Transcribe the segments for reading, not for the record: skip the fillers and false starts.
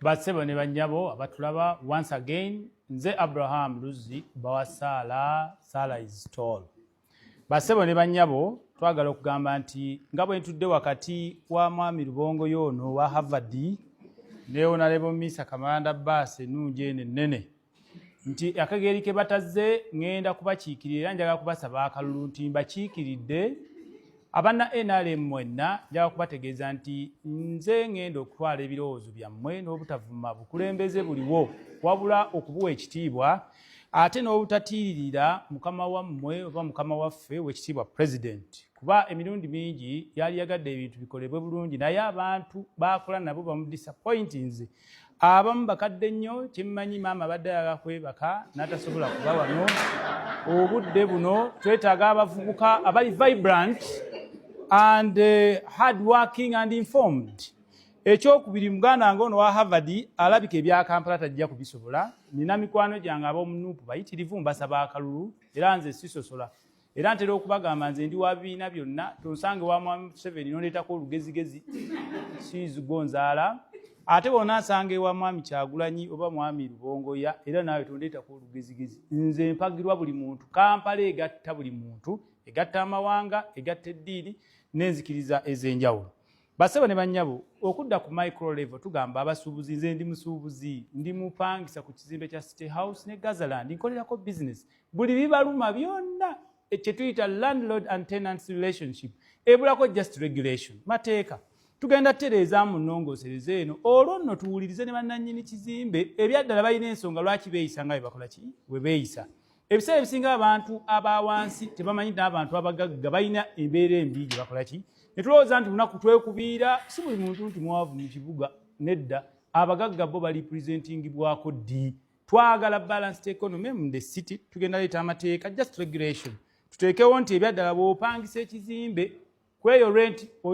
Bassebo ne bannyabo abatulaba once again nze Abraham Luzzi bawasala Sala is tall. Bassebo ne bannyabo twagala okugamba nti nga bwe ntudde wakati wa mwami Lubongoya ono wa Harvard ne Honorable Misa Kamanda Bass ennungi ennene nti akageri ke batazze ngenda kubakiikirira njagala kubasaba akalulu nti mbakiikiridde abanna NRM mwenna njagala kubategeeza nti nze ngenda okutwala ebirowoozo byammwe n'obutavuma bukulembeze buliwo wabula okubuwa ekitiibwa ate n'obutatiiririra mukama wammwe oba mukama waffe w'ekitiibwa President kuba emirundi mingi yali yagadde ebintu bikolebwe bulungi naye abantu bakola nabo bamudisappointinze abamu bakadde nnyo kyemmanyi maama badde yagakwebaka n'atasobola kuba wano obudde buno twetaaga abavubuka abali vibrant and hard working and informed. Ekyokubiri muganda ngono wa Harvard alabika ebya Kampala tajja kubisobola nina mikwano gyange ab'omunuupu bayitirivu mbasaba akalulu era nze sisosola era ntera okubagamba nze ndi wa bibiina byonna tonsange wa mwami 7 nondeetako olugezigezi siizigonzaala ate wonna asange wa mwami Kyagulanyi oba mwami Lubongoya era naawe tondeetako olugezigezi nze mpagirwa buli muntu Kampala egatta buli muntu egatta amawanga egatta eddiini n'enzikiriza ez'enjawulo. Bassebo ne bannyabo okudda ku micro level tugamba abasuubuzi nze ndi musuubuzi ndi mupangisa ku kizimbe kya City House ne Gazaland nkolerako business buli bibaluma byonna kye tuyita landlord and tenant relationship ebulako just regulation mateeka tugenda tereeza mu nnongoosereze eno olwo nno tuwulirize ne bannannyini kizimbe ebyaddala balina ensonga lwaki beeyisa nga bwe bakola ki bwe beeyisa. Ebiseera ebisinga abantu abawansi tebamanyi n'abantu abagagga balina embeera embi gye bakola ki ne tulowooza nti lunaku twekubiira si buli muntu nti mwavu mu kibuga nedda abagagga bo bali presentingibwako ddi twagala balanced economy mu the city tugenda leeta amateeka just regulation tuteekewo nti ebyaddala bw'opangisa ekizimbe kweyo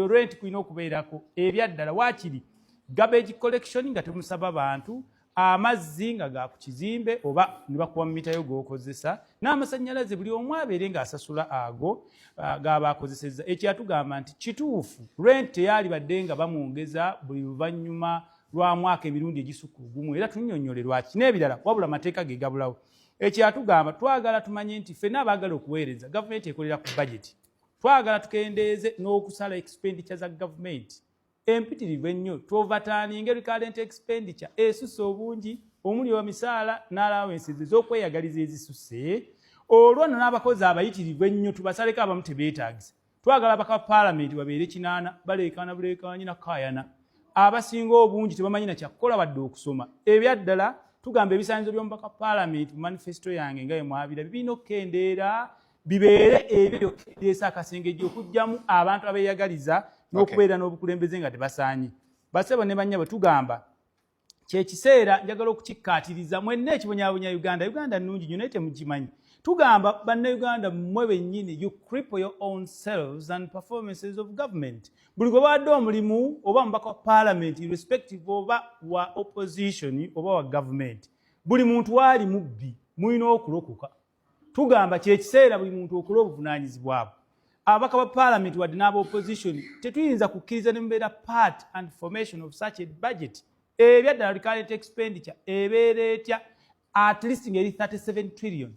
rent kulina okubeerako ebyaddala waakiri garbage collection nga temusaba bantu amazzi nga ga ku kizimbe oba ne bakuba mu mitayo g'okozesa n'amasannyalaze buli omu abeere ng'asasula ago g'aba akozesezza ekyatugamba nti kituufu rent teyaali badde nga bamwongeza buli luvannyuma lwa mwaka emirundi egisukka ogumu era tunnyonnyole lwaki n'ebirala wabula amateeka ge gabulawo ekyatugamba twagala tumanye nti ffenna abaagala okuweereza gavumenti ekolera ku budget twagala tukendeeze n'okusala expenditure za gavumenti empitirivu ennyo tuovataaninga recurrent expenditure esusse obungi omuli wa misaala n'allowances ez'okweyagaliza ezisusse olwo nno n'abakozi abayitirivu ennyo tubasaleko abamu tebeetaagisa twagala baka paalamenti babeere kinaana baleekaana buleekaanyi na kaayana abasinga obungi tebamanyi na kyakukola wadde okusoma ebyaddala tugamba ebisaanyizo by'omubaka paalamenti mu manifesto yange nga bwe mwabira birina okukendeera bibeere ebyo byokendeesa akasengejja okugyamu abantu abeeyagaliza n'okubeera n'obukulembeze nga tebasaanye. Bassebo ne bannyabo tugamba kyekiseera njagala okukikkaatiriza mwenna ekibonyaabonya Uganda nnungi nnyo naye temukimanyi tugamba bannayuganda mmwe bennyini you cripple your own selves and performances of government buli gwe badde omulimu oba mubaka wa parliament irrespective oba wa opposition oba wa government buli muntu waali mubbi mulina okulokoka tugamba kyekiseera buli muntu okola obuvunaanyizibwabwe ababaka ba parliament wadde n'aba opposition tetuyinza kukkiriza ne mubeera part and formation of such a budget ebyaddala recurrent expenditure ebeera etya at least ngeri 37 trillion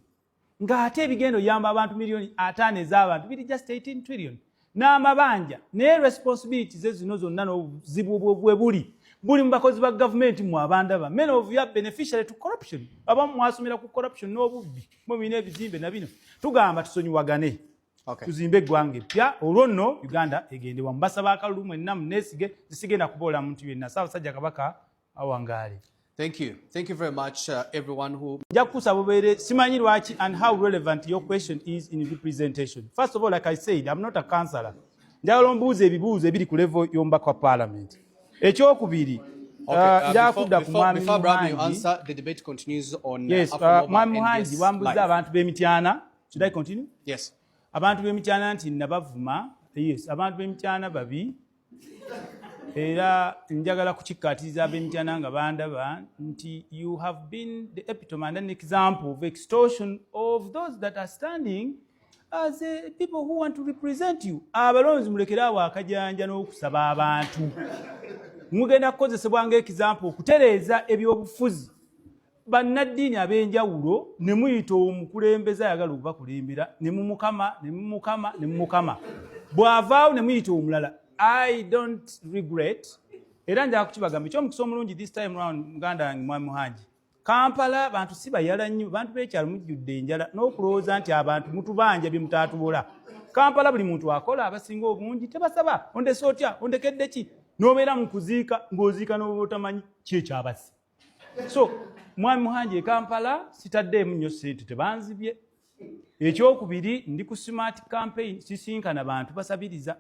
ng'ate ebigendo yamba abantu miliyoni 5 ez'abantu biri just 18 trillion n'amabanja ne responsibilities zino zonna n'obuzibu bwe buli mu bakozi ba gavumenti mu abandaba many of you are beneficiary to corruption abamu mwasomera ku corruption n'obubbi mu bina ebizimbe na bino tugamba tusonyiwagane tuzimbe eggwanga eppya olwo nno Uganda egendebwa mbasaba akalulu mwenna muneesige zisigenda kuboola muntu yenna Ssaabasajja Kabaka awangaale. Thank you very much everyone who simanyi lwaki and how relevant your question is in the presentation. First of all, like I said, I'm not a counselor. Njagala mbuuza ebibuuzo ebiri ku level y'omubaka wa parliament. Ekyokubiri before Abraham you answer, the debate continues on Mwami Muhangi wambuza abantu b'emityana. Should I continue? Yes. Abantu b'emityana nti nabavuma. Yes, abantu b'emityana babi. Era njagala kukikkaatiriza ab'emityana nga bandaba nti you have been the epitome and an example of extortion of those that are standing as people who want to represent you. Abalonzi mulekere awo akajanja n'okusaba abantu. mugenda kukozesebwa ng'ekizampo okutereeza ebyobufuzi bannaddiini ab'enjawulo ne muyita omukulembeze ayagala okubakulembera ne mumukama bw'avaawo ne muyita omulala. I don't regret era njala kukibagamba ekyomukisa omulungi this time round muganda wange Mwami Muhanji. Kampala bantu si bayala nnyo, bantu b'ekyalo mujjudde enjala n'okulowooza nti abantu mutubanja bye mutaatubola. Kampala buli muntu akola abasinga obungi tebasaba ondese otya ondekedde ki n'obeera mu kuziika ng'oziika n'otamanyi ki ekyabasi. So Mwami Muhanji Kampala sitaddeemu nnyo ssente tebanzibye. Ekyokubiri ndi ku smart campaign sisinkana bantu basabiriza.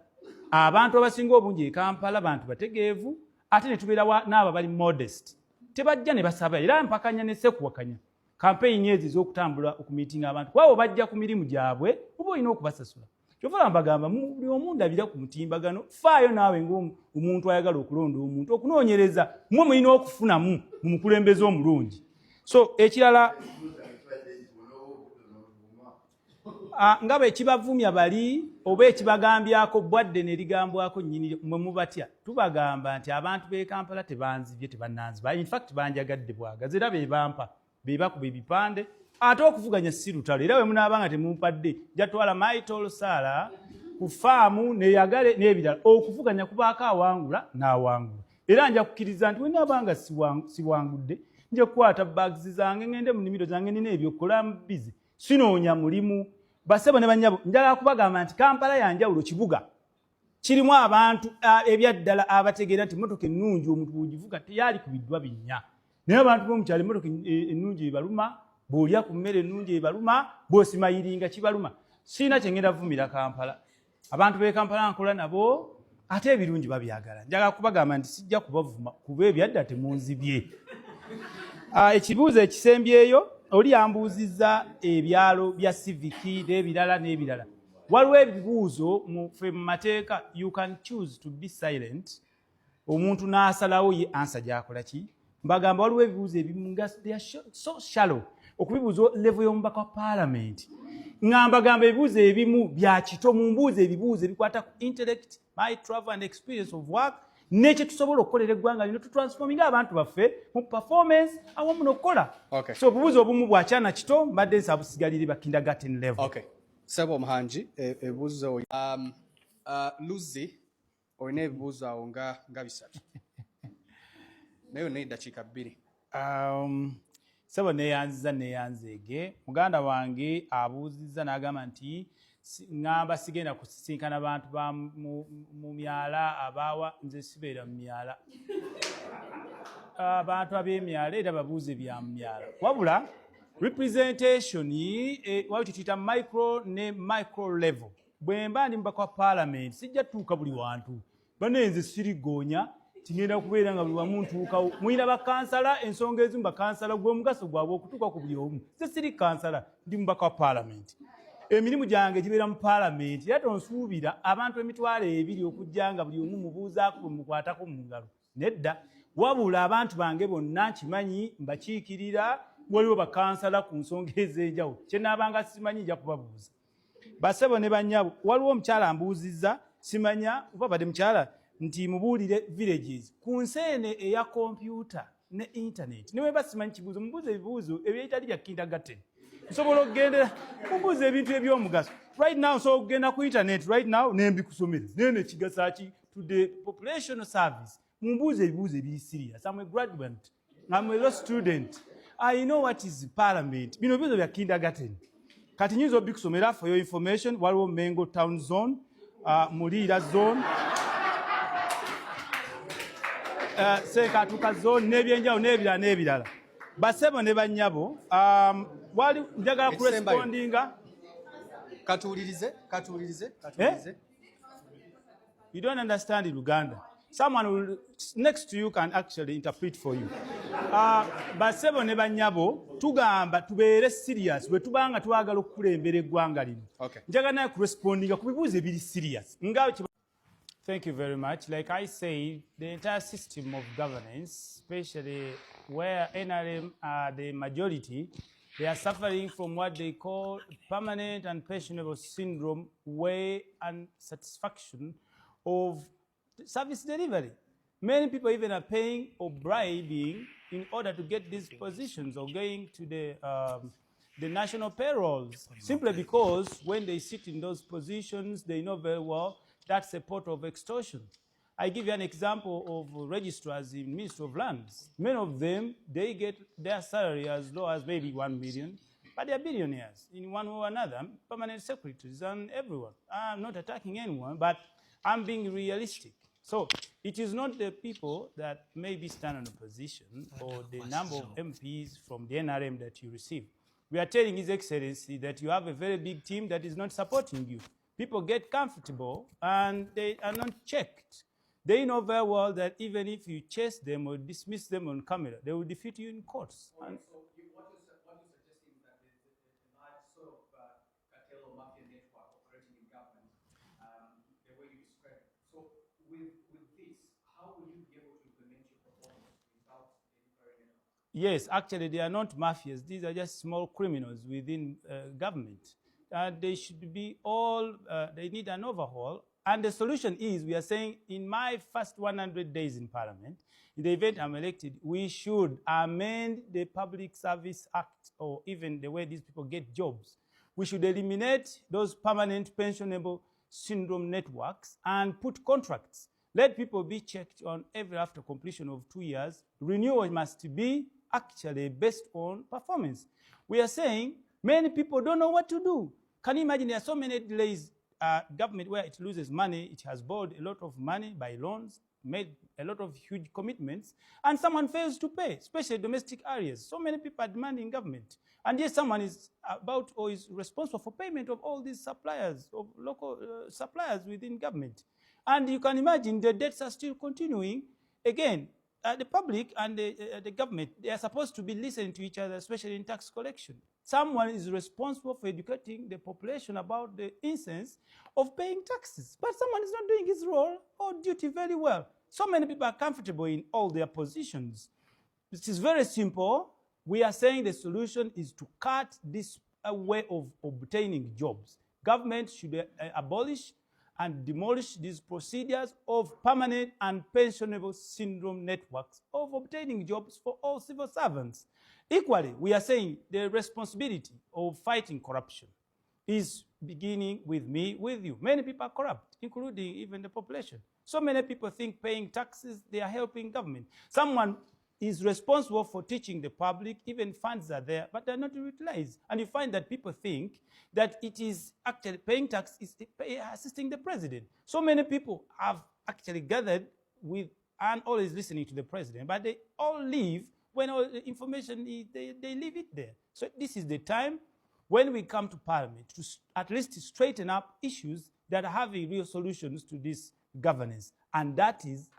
Abantu abasinga obungi Kampala bantu bategeevu ate ne tubeera n'abo bali modest. Tebajja ne basaba era mpakanya ne sekuwakanya. Campaign ezi z'okutambula okumiitinga abantu kwabo bajja ku mirimu gyabwe oba olina okubasasula. Kyova mbagamba buli omu ndabira ku mutimbagano faayo naawe ng'omuntu ayagala okulonda omuntu okunoonyereza mmwe mulina okufunamu mu mukulembeze omulungi. So ekirala nga bwe ekibavumya bali oba ekibagambyako bwadde ne ligambwako nnyini mwe mubatya tubagamba nti abantu b'e Kampala tebanzibye tebannanziba. In fact banjagadde bwagazi era be bampa be bakuba ebipande ate okuvuganya si lutalo era bwe munaabanga temumpadde jatwala maitolo saala ku faamu neyagale n'ebirala okuvuganya kubaako awangula n'awangula era nja kukkiriza nti wenaabanga siwangudde nja kukwata bags zange ngende mu nnimiro zange nina ebyokukola bizi sinoonya mulimu. Basebo ne bannyabo njala kubagamba nti Kampala yanjawulo kibuga kirimu abantu ebyaddala abategeera nti motoka ennungi omuntu bw'ogivuga teyali kubiddwa binnya naye abantu b'omukyalo emmotoka ennungi ebaluma bw'olya ku mmere ennungi ebaluma bw'osimayiringa kibaluma. Siina kye ngenda vumira Kampala. Abantu b'e Kampala nkola nabo ate ebirungi babyagala. Njagala kubagamba nti sijja kubavuma kuba ebyadda temunzibye. Ekibuuzo ekisembyeyo oli yambuuzizza ebyalo bya civiki n'ebirala. Waliwo ebibuuzo mu mateeka you can choose to be silent. Omuntu n'asalawo ye ansa gy'akola ki? Mbagamba waliwo ebibuuzo ebimu nga they are so shallow okubibuuza level y'omubaka wa Parliament. Ngambagamba ebibuuzo ebimu bya kito mu mbuuzo ebibuuzo ebikwata ku intellect, my travel and experience of work nekye tusobola okukolera eggwanga lino tutransforminga abantu baffe mu performance awamu n'okukola. So obubuuzo obumu bwakyana kito mbadde nsabusigalire ba kindergarten level. Okay. Sebo Muhanji ebibuuzo Luzzi olina ebibuuzo awo nga bisatu. Naye olina eddakiika 2. Sebo neyanzeege muganda wange abuuzizza n'agamba nti ngamba sigenda kusisinkana bantu ba mu myala abaawa nze sibeera mu myala. Abantu ab'emyala era babuuze bya mu myala wabula representation wabiti tuyita micro ne micro level. Bwe mba ndi mubaka wa Parliament sijja tuuka buli wantu bane nze sirigoonya tingenda kubeera nga buli wamu ntuukawo. Muyina bakansala ensonga ezimu bakansala gwe mugaso gwabwe okutuuka ku buli omu. Nze siri kansala ndi mubaka wa Parliament. Emirimu gyange gibeera mu Parliament era tonsuubira abantu emitwalo 2 okujja nga buli omu mubuuzaako bwe mukwatako mu ngalo. Nedda wabula abantu bange bonna nkimanyi mbakiikirira waliwo bakansala ku nsonga ez'enjawulo kye naabanga simanyi nja kubabuuza. Basebo ne bannyabo waliwo omukyala ambuuzizza simanya oba badde mukyala nti mubuulire villages ku nseene eya kompyuta ne internet niwe basimanyi kibuuzo mubuuze ebibuuzo ebyetali bya kindergarten. Nsobola okugendera mubuuze ebintu eby'omugaso right now so okugenda ku internet right now nembikusomera nene kigasa ki to the population service mumbuuze ebibuuzo ebiri serious. I'm a graduate, I'm a law student, I know what is Parliament. Bino bibuuzo bya kindergarten kati nyinza obikusomera for your information. Waliwo Mengo town zone, Mulira zone, Sekatuka zone n'ebyenjawulo n'ebirala. Basebo ne bannyabo wali njagala kurespondinga katuulirize. You don't understand Luganda. Someone will, next to you can actually interpret for you. Basebo ne bannyabo tugamba tubeere serious bwe tubanga twagala okukulembera eggwanga lino. Njagala naye kurespondinga ku bibuuzo ebiri serious. Thank you very much. Like I say, the entire system of governance, especially where NRM are the majority, they are suffering from what they call permanent and pensionable syndrome, way and satisfaction of service delivery. Many people even are paying or bribing in order to get these positions or going to the national payrolls, simply because when they sit in those positions, they know very well that's a part of extortion. I give you an example of registrars in Ministry of Lands. Many of them, they get their salary as low as maybe 1 million, but they're billionaires in one way or another, permanent secretaries and everyone. I'm not attacking anyone, but I'm being realistic. So it is not the people that maybe stand on a position or the number of MPs from the NRM that you receive. We are telling His Excellency that you have a very big team that is not supporting you. People get comfortable and they are not checked. They know very well that even if you chase them or dismiss them on camera, they will defeat you in courts. So what you're suggesting is that there's a large sort of cartel or mafia network operating in government, the way you describe it. So with this, how will you be able to implement your proposals without delivering it? Yes, actually, they are not mafias. These are just small criminals within government. They should be all, they need an overhaul. And the solution is, we are saying, in my first 100 days in Parliament, in the event I'm elected, we should amend the Public Service Act, or even the way these people get jobs. We should eliminate those permanent pensionable syndrome networks and put contracts. Let people be checked on every after completion of 2 years. Renewal must be actually based on performance. We are saying many people don't know what to do. Can you imagine there are so many delays? Government where it loses money, it has borrowed a lot of money by loans, made a lot of huge commitments, and someone fails to pay, especially domestic areas. So many people are demanding government. And yet someone is about or is responsible for payment of all these suppliers, of local suppliers within government. And you can imagine the debts are still continuing. Again, the public and the government, they are supposed to be listening to each other, especially in tax collection. Someone is responsible for educating the population about the incense of paying taxes, but someone is not doing his role or duty very well. So many people are comfortable in all their positions. It is very simple. We are saying the solution is to cut this way of obtaining jobs. Government should abolish and demolish these procedures of permanent and pensionable syndrome networks of obtaining jobs for all civil servants. Equally, we are saying the responsibility of fighting corruption is beginning with me, with you. Many people are corrupt, including even the population. So many people think paying taxes, they are helping government. Someone is responsible for teaching the public, even funds are there, but they're not utilized. And you find that people think that it is actually paying tax is assisting the president. So many people have actually gathered with and always listening to the president, but they all leave when all the information is, they leave it there. So this is the time when we come to Parliament to at least straighten up issues that are having real solutions to this governance. And that is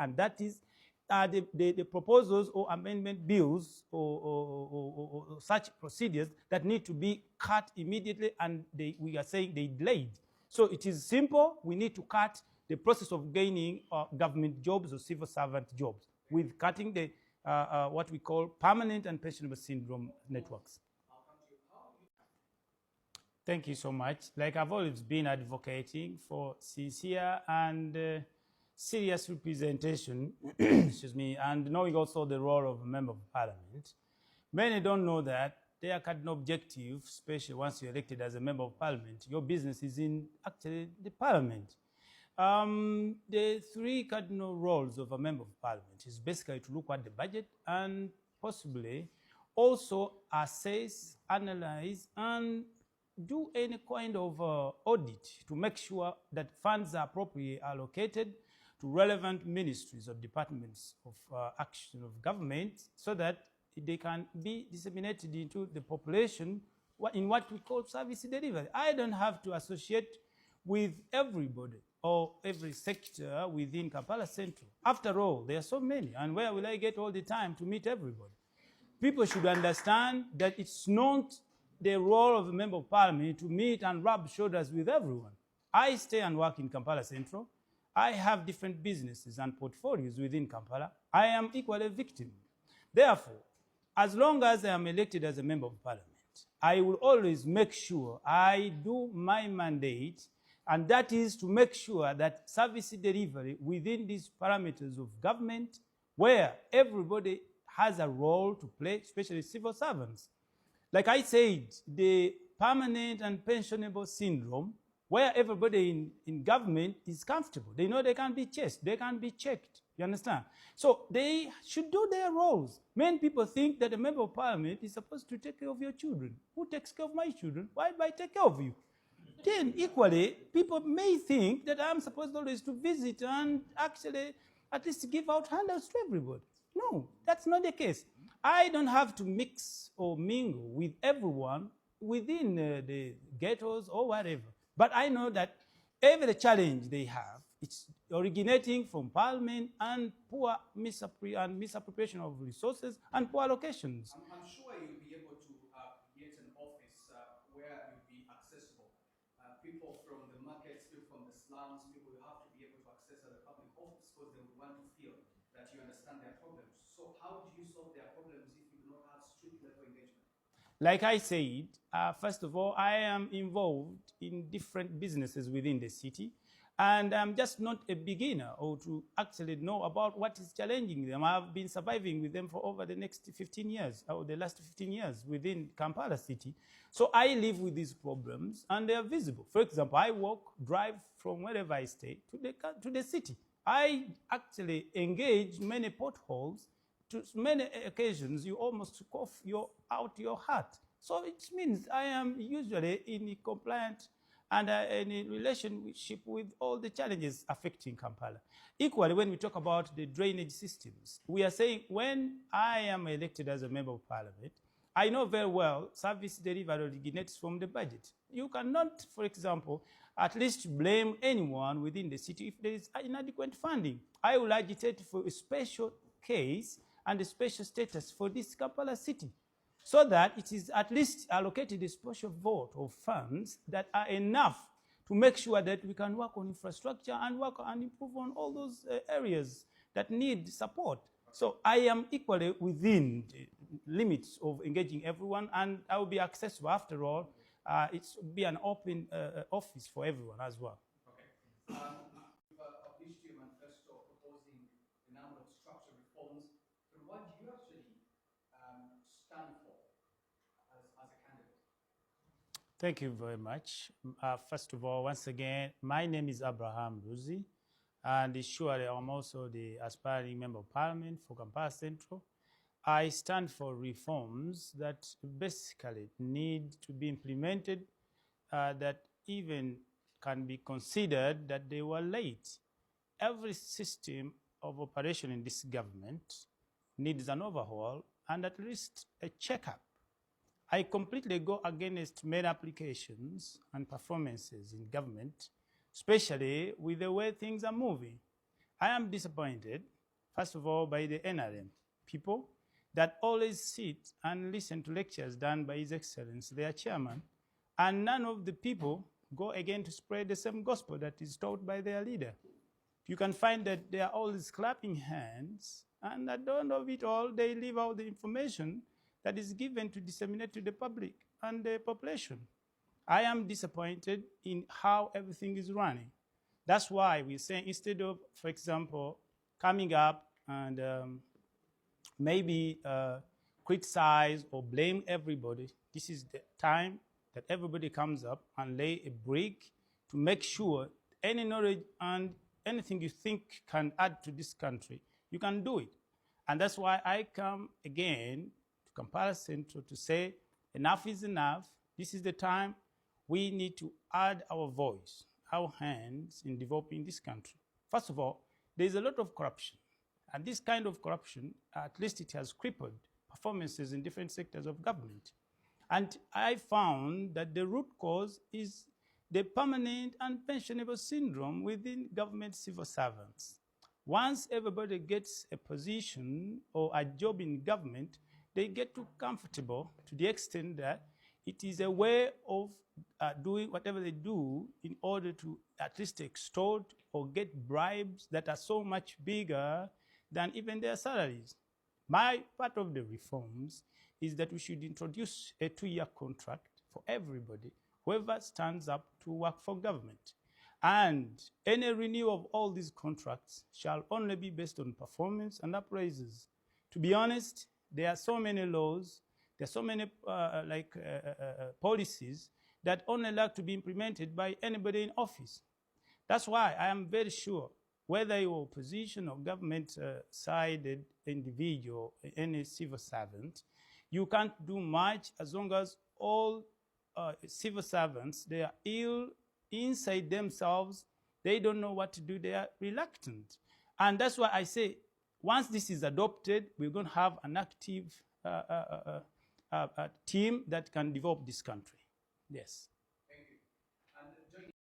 the proposals or amendment bills or such procedures that need to be cut immediately, and we are saying they delayed. So it is simple. We need to cut the process of gaining government jobs or civil servant jobs with cutting the what we call permanent and pensionable syndrome networks. Thank you so much. Like I've always been advocating for sincere and serious representation, excuse me, and knowing also the role of a member of parliament. Many don't know that their cardinal objective, especially once you're elected as a member of parliament, your business is in actually the parliament. The three cardinal roles of a member of parliament is basically to look at the budget and possibly also assess, analyze, and do any kind of audit to make sure that funds are appropriately allocated to relevant ministries or departments of action of government so that they can be disseminated into the population in what we call service delivery. I don't have to associate with everybody or every sector within Kampala Central. After all, there are so many, and where will I get all the time to meet everybody? People should understand that it's not the role of a member of parliament to meet and rub shoulders with everyone. I stay and work in Kampala Central. I have different businesses and portfolios within Kampala. I am equally a victim. Therefore, as long as I am elected as a member of parliament, I will always make sure I do my mandate And that is to make sure that service delivery within these parameters of government, where everybody has a role to play, especially civil servants. Like I said, the permanent and pensionable syndrome, where everybody in government is comfortable. They know they can be chased, they can be checked. You understand? So they should do their roles. Many people think that a member of parliament is supposed to take care of your children. Who takes care of my children? Why do I take care of you? Then equally, people may think that I'm supposed always to visit and actually at least give out handouts to everybody. No, that's not the case. I don't have to mix or mingle with everyone within the ghettos or whatever. But I know that every challenge they have, it's originating from parliament and poor misappropriation of resources and poor allocations. I'm sure you'll be able to get an office where you'll be accessible. People from the markets, people from the slums, people will have to be able to access the public office because they would want to feel that you understand their problems. So how do you solve their problems if you do not have street level engagement? Like I said, first of all, I am involved in different businesses within the city, and I'm just not a beginner or to actually know about what is challenging them. I've been surviving with them for over the next 15 years, or the last 15 years within Kampala city. So I live with these problems, and they are visible. For example, I drive from wherever I stay to the city. I actually engage many potholes. To many occasions, you almost cough out your heart. So it means I am usually in compliant and in a relationship with all the challenges affecting Kampala. Equally, when we talk about the drainage systems, we are saying when I am elected as a member of parliament, I know very well service delivery originates from the budget. You cannot, for example, at least blame anyone within the city if there is inadequate funding. I will agitate for a special case and a special status for this Kampala city, so that it is at least allocated a special vote of funds that are enough to make sure that we can work on infrastructure and work and improve on all those areas that need support. So I am equally within the limits of engaging everyone, and I will be accessible. After all, it will be an open office for everyone as well. Okay. You've published your manifesto proposing a number of structural reforms. But what do you actually stand for as a candidate? Thank you very much. First of all, once again, my name is Abraham Luzzi, and surely I'm also the aspiring member of parliament for Kampala Central. I stand for reforms that basically need to be implemented, that even can be considered that they were late. Every system of operation in this government needs an overhaul and at least a checkup. I completely go against many applications and performances in government, especially with the way things are moving. I am disappointed, first of all, by the NRM people that always sit and listen to lectures done by His Excellency, their chairman, and none of the people go again to spread the same gospel that is taught by their leader. You can find that they are always clapping hands, and at the end of it all, they leave out the information that is given to disseminate to the public and the population. I am disappointed in how everything is running. That's why we're saying instead of, for example, coming up and maybe criticize or blame everybody, this is the time that everybody comes up and lay a brick to make sure any knowledge and anything you think can add to this country, you can do it. And that's why I come again to Kampala Central to say enough is enough. This is the time we need to add our voice, our hands in developing this country. First of all, there's a lot of corruption. And this kind of corruption, at least it has crippled performances in different sectors of government. And I found that the root cause is the permanent and pensionable syndrome within government civil servants. Once everybody gets a position or a job in government, they get too comfortable to the extent that it is a way of doing whatever they do in order to at least extort or get bribes that are so much bigger than even their salaries. My part of the reforms is that we should introduce a 2-year contract for everybody, whoever stands up to work for government. And any renewal of all these contracts shall only be based on performance and appraisals. To be honest, there are so many laws, there are so many policies that only like to be implemented by anybody in office. That's why I am very sure whether you're opposition or government-sided individual, any civil servant, you can't do much as long as all civil servants, they are ill inside themselves, they don't know what to do, they are reluctant. And that's why I say, once this is adopted, we're going to have an active team that can develop this country. Yes.